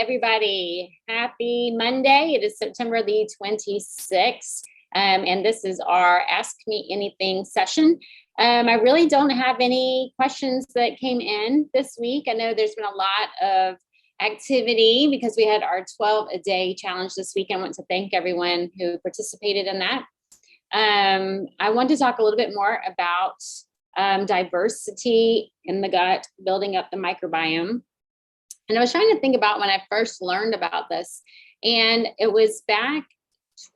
everybody. Happy Monday. It is September the 26th, and this is our Ask Me Anything session. I really don't have any questions that came in this week. I know there's been a lot of activity because we had our 12-a-day challenge this week. I want to thank everyone who participated in that. I want to talk a little bit more about diversity in the gut, building up the microbiome. And I was trying to think about when I first learned about this, and it was back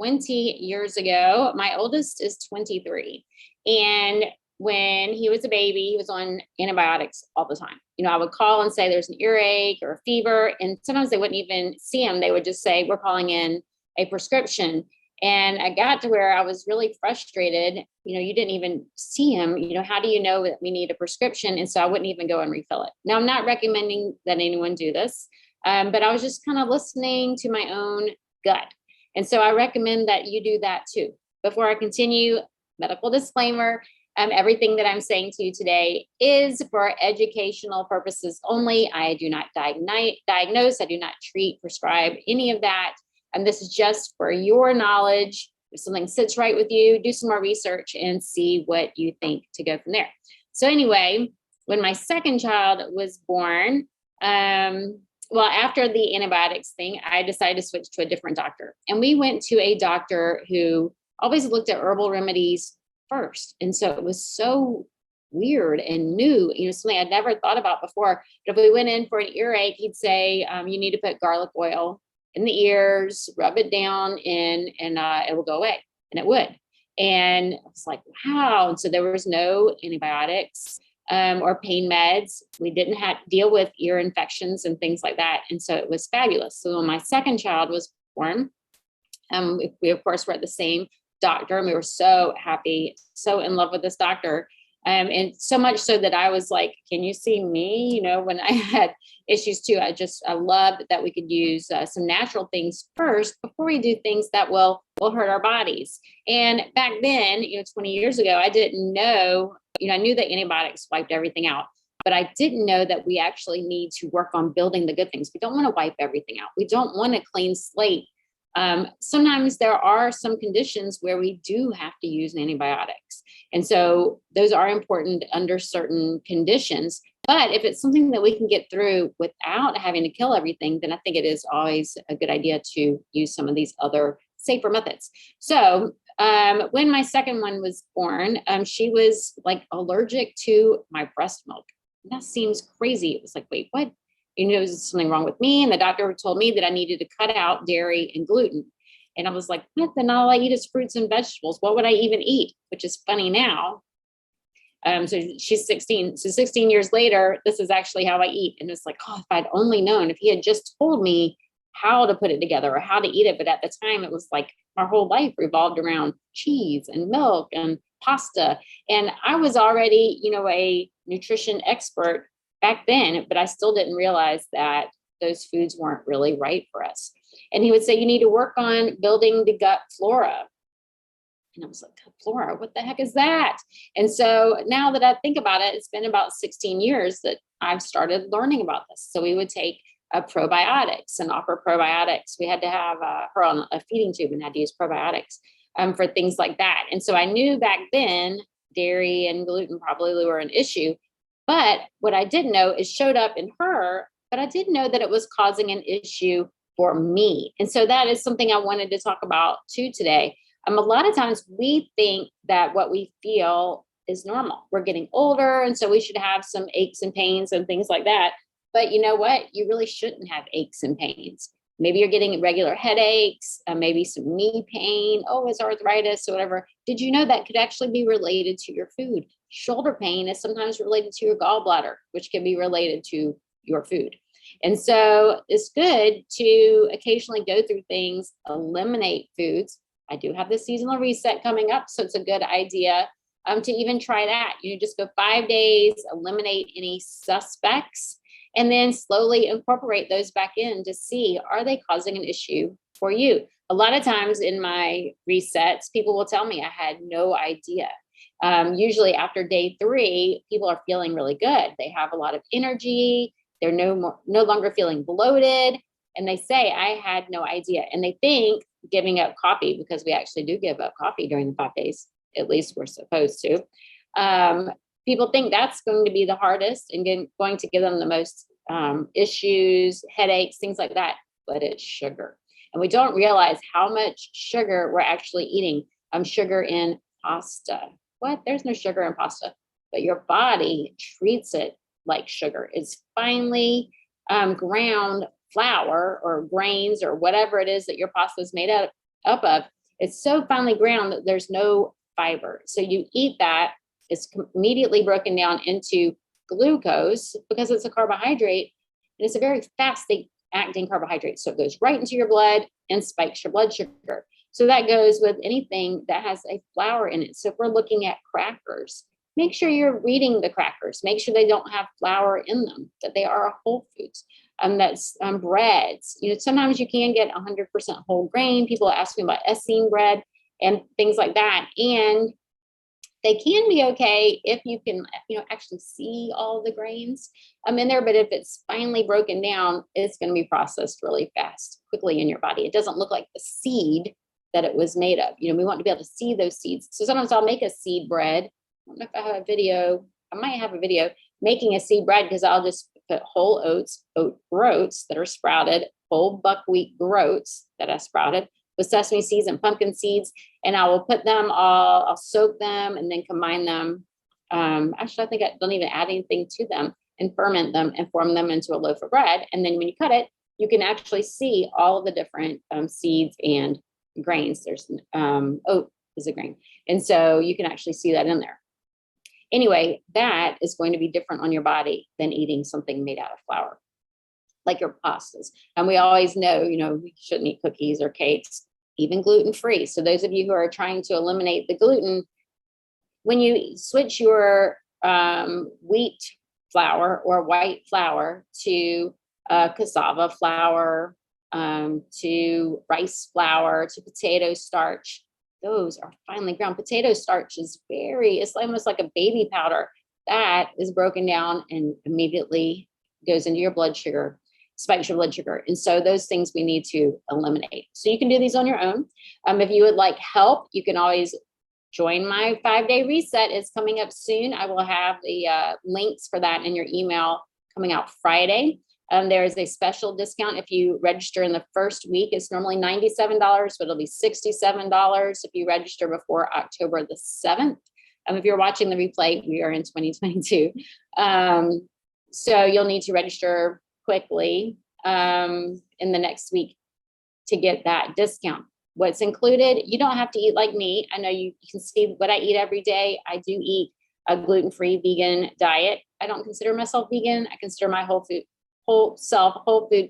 20 years ago. My oldest is 23. And when he was a baby, he was on antibiotics all the time. You know, I would call and say there's an earache or a fever, and sometimes they wouldn't even see him. They would just say, we're calling in a prescription. And I got to where I was really frustrated. You know, you didn't even see him. You know, how do you know that we need a prescription? And so I wouldn't even go and refill it. Now, I'm not recommending that anyone do this, but I was just kind of listening to my own gut. And so I recommend that you do that too. Before I continue, medical disclaimer, everything that I'm saying to you today is for educational purposes only. I do not diagnose, I do not treat, prescribe any of that. And this is just for your knowledge. If something sits right with you, do some more research and see what you think to go from there. So anyway, when my second child was born, after the antibiotics thing, I decided to switch to a different doctor. And we went to a doctor who always looked at herbal remedies first. And so it was so weird and new, you know, something I'd never thought about before. But if we went in for an earache, he'd say, you need to put garlic oil in the ears, rub it down in, and it will go away. And it would. And I was like, wow. And so there was no antibiotics or pain meds. We didn't have to deal with ear infections and things like that. And so it was fabulous. So when my second child was born, we of course were at the same doctor, and we were so happy, so in love with this doctor. And so much so that I was like, can you see me? You know, when I had issues too, I loved that we could use some natural things first before we do things that will hurt our bodies. And back then, you know, 20 years ago, I didn't know, you know, I knew that antibiotics wiped everything out, but I didn't know that we actually need to work on building the good things. We don't want to wipe everything out. We don't want a clean slate. Sometimes there are some conditions where we do have to use antibiotics. And so those are important under certain conditions. But if it's something that we can get through without having to kill everything, then I think it is always a good idea to use some of these other safer methods. So when my second one was born, she was like allergic to my breast milk. That seems crazy. It was like, wait, what? You know, there's something wrong with me. And the doctor told me that I needed to cut out dairy and gluten. And I was like, what? Then all I eat is fruits and vegetables. What would I even eat? Which is funny now. So she's 16. So 16 years later, this is actually how I eat. And it's like, oh, if I'd only known, if he had just told me how to put it together or how to eat it. But at the time, it was like our whole life revolved around cheese and milk and pasta. And I was already, you know, a nutrition expert back then, but I still didn't realize that those foods weren't really right for us. And he would say, you need to work on building the gut flora. And I was like, gut flora, what the heck is that? And so now that I think about it, it's been about 16 years that I've started learning about this. So we would take probiotics and offer probiotics. We had to have her on a feeding tube and had to use probiotics for things like that. And so I knew back then dairy and gluten probably were an issue. But what I didn't know is showed up in her, but I didn't know that it was causing an issue for me. And so that is something I wanted to talk about too today. A lot of times we think that what we feel is normal. We're getting older, and so we should have some aches and pains and things like that. But you know what? You really shouldn't have aches and pains. Maybe you're getting regular headaches, maybe some knee pain. Oh, it's arthritis or whatever. Did you know that could actually be related to your food? Shoulder pain is sometimes related to your gallbladder, which can be related to your food. And so it's good to occasionally go through things, eliminate foods. I do have the seasonal reset coming up, so it's a good idea to even try that. You know, just go 5 days, eliminate any suspects, and then slowly incorporate those back in to see, are they causing an issue for you? A lot of times in my resets, people will tell me I had no idea. Usually after day 3, people are feeling really good. They have a lot of energy. They're no longer feeling bloated. And they say, I had no idea. And they think giving up coffee, because we actually do give up coffee during the 5 days, at least we're supposed to. People think that's going to be the hardest and going to give them the most issues, headaches, things like that. But it's sugar. And we don't realize how much sugar we're actually eating. Sugar in pasta. What? There's no sugar in pasta. But your body treats it like sugar. It's finely ground flour or grains or whatever it is that your pasta is made up of. It's so finely ground that there's no fiber. So you eat that, it's immediately broken down into glucose because it's a carbohydrate, and it's a very fast acting carbohydrate. So it goes right into your blood and spikes your blood sugar. So that goes with anything that has a flour in it. So if we're looking at crackers, make sure you're reading the crackers. Make sure they don't have flour in them, that they are whole foods. That's breads. Sometimes you can get 100% whole grain. People ask me about Essene bread and things like that. And they can be okay if you can, actually see all the grains in there. But if it's finely broken down, it's going to be processed really fast, quickly in your body. It doesn't look like the seed that it was made of. We want to be able to see those seeds. So sometimes I'll make a seed bread. I don't know if I have a video. I might have a video making a seed bread, because I'll just put whole oats, oat groats that are sprouted, whole buckwheat groats that are sprouted, with sesame seeds and pumpkin seeds. And I will put them all, I'll soak them and then combine them. Actually, I think I don't even add anything to them, and ferment them and form them into a loaf of bread. And then when you cut it, you can actually see all of the different seeds and grains. There's oat is a grain. And so you can actually see that in there. Anyway, that is going to be different on your body than eating something made out of flour, like your pastas. And we always know, we shouldn't eat cookies or cakes, even gluten-free. So those of you who are trying to eliminate the gluten, when you switch your wheat flour or white flour to cassava flour, to rice flour, to potato starch, those are finely ground. Potato starch is it's almost like a baby powder that is broken down and immediately goes into your blood sugar, spikes your blood sugar. And so those things we need to eliminate. So you can do these on your own. If you would like help, you can always join my 5-day reset. It's coming up soon. I will have the links for that in your email coming out Friday. There is a special discount if you register in the first week. It's normally $97, but it'll be $67 if you register before October the 7th. If you're watching the replay, we are in 2022. So you'll need to register quickly in the next week to get that discount. What's included, you don't have to eat like me. I know you can see what I eat every day. I do eat a gluten-free vegan diet. I don't consider myself vegan. I consider my whole food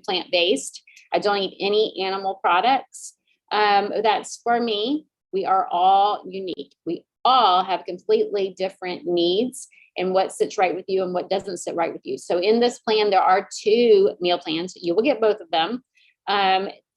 plant-based. I don't eat any animal products. That's for me. We are all unique. We all have completely different needs and what sits right with you and what doesn't sit right with you. So in this plan, there are 2 meal plans. You will get both of them.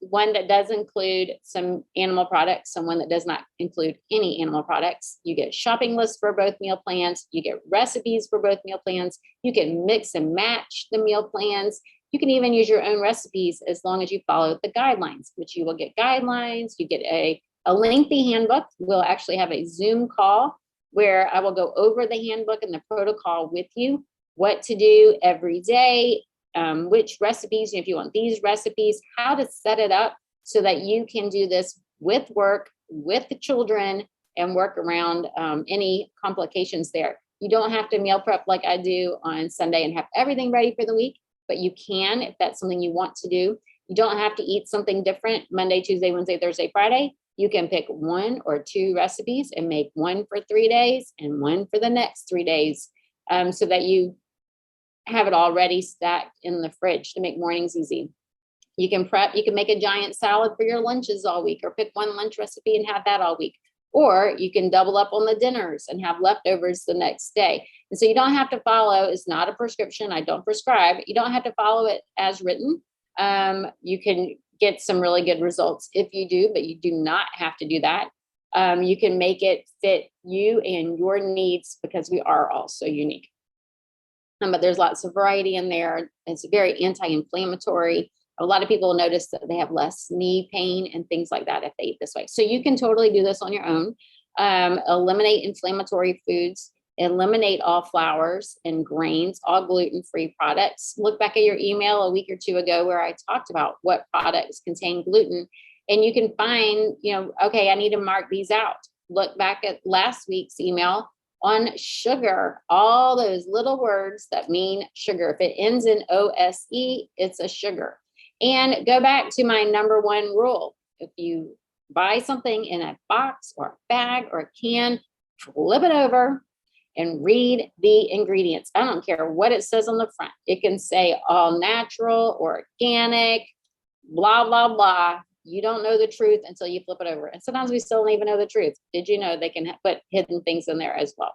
One that does include some animal products and one that does not include any animal products. You get shopping lists for both meal plans. You get recipes for both meal plans. You can mix and match the meal plans. You can even use your own recipes as long as you follow the guidelines, which you will get guidelines. You get a lengthy handbook. We'll actually have a Zoom call where I will go over the handbook and the protocol with you, what to do every day, which recipes, if you want these recipes, how to set it up so that you can do this with work, with the children, and work around any complications there. You don't have to meal prep like I do on Sunday and have everything ready for the week, but you can if that's something you want to do. You don't have to eat something different Monday, Tuesday, Wednesday, Thursday, Friday. You can pick 1 or 2 recipes and make one for 3 days and one for the next 3 days, so that you have it already stacked in the fridge to make mornings easy. You can prep, you can make a giant salad for your lunches all week, or pick one lunch recipe and have that all week. Or you can double up on the dinners and have leftovers the next day. And so you don't have to follow, it's not a prescription, I don't prescribe. You don't have to follow it as written. You can get some really good results if you do, but you do not have to do that. You can make it fit you and your needs because we are all so unique. But there's lots of variety in there. It's very anti-inflammatory. A lot of people notice that they have less knee pain and things like that if they eat this way. So you can totally do this on your own. Eliminate inflammatory foods, eliminate all flours and grains, all gluten-free products. Look back at your email a week or two ago where I talked about what products contain gluten, and you can find, okay, I need to mark these out. Look back at last week's email on sugar, all those little words that mean sugar. If it ends in OSE, it's a sugar. And go back to my number one rule. If you buy something in a box or a bag or a can, flip it over and read the ingredients. I don't care what it says on the front. It can say all natural or organic, blah, blah, blah. You don't know the truth until you flip it over. And sometimes we still don't even know the truth. Did you know they can put hidden things in there as well?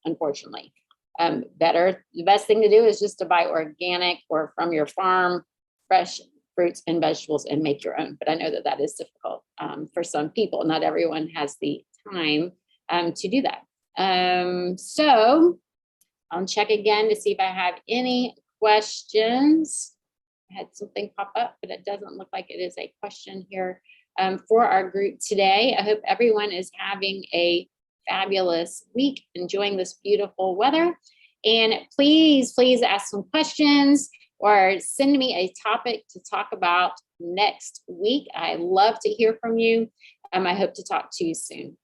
Unfortunately. The best thing to do is just to buy organic or from your farm, fresh fruits and vegetables, and make your own. But I know that that is difficult for some people. Not everyone has the time to do that. So I'll check again to see if I have any questions. I had something pop up, but it doesn't look like it is a question here for our group today. I hope everyone is having a fabulous week, enjoying this beautiful weather. And please ask some questions or send me a topic to talk about next week. I love to hear from you. I hope to talk to you soon.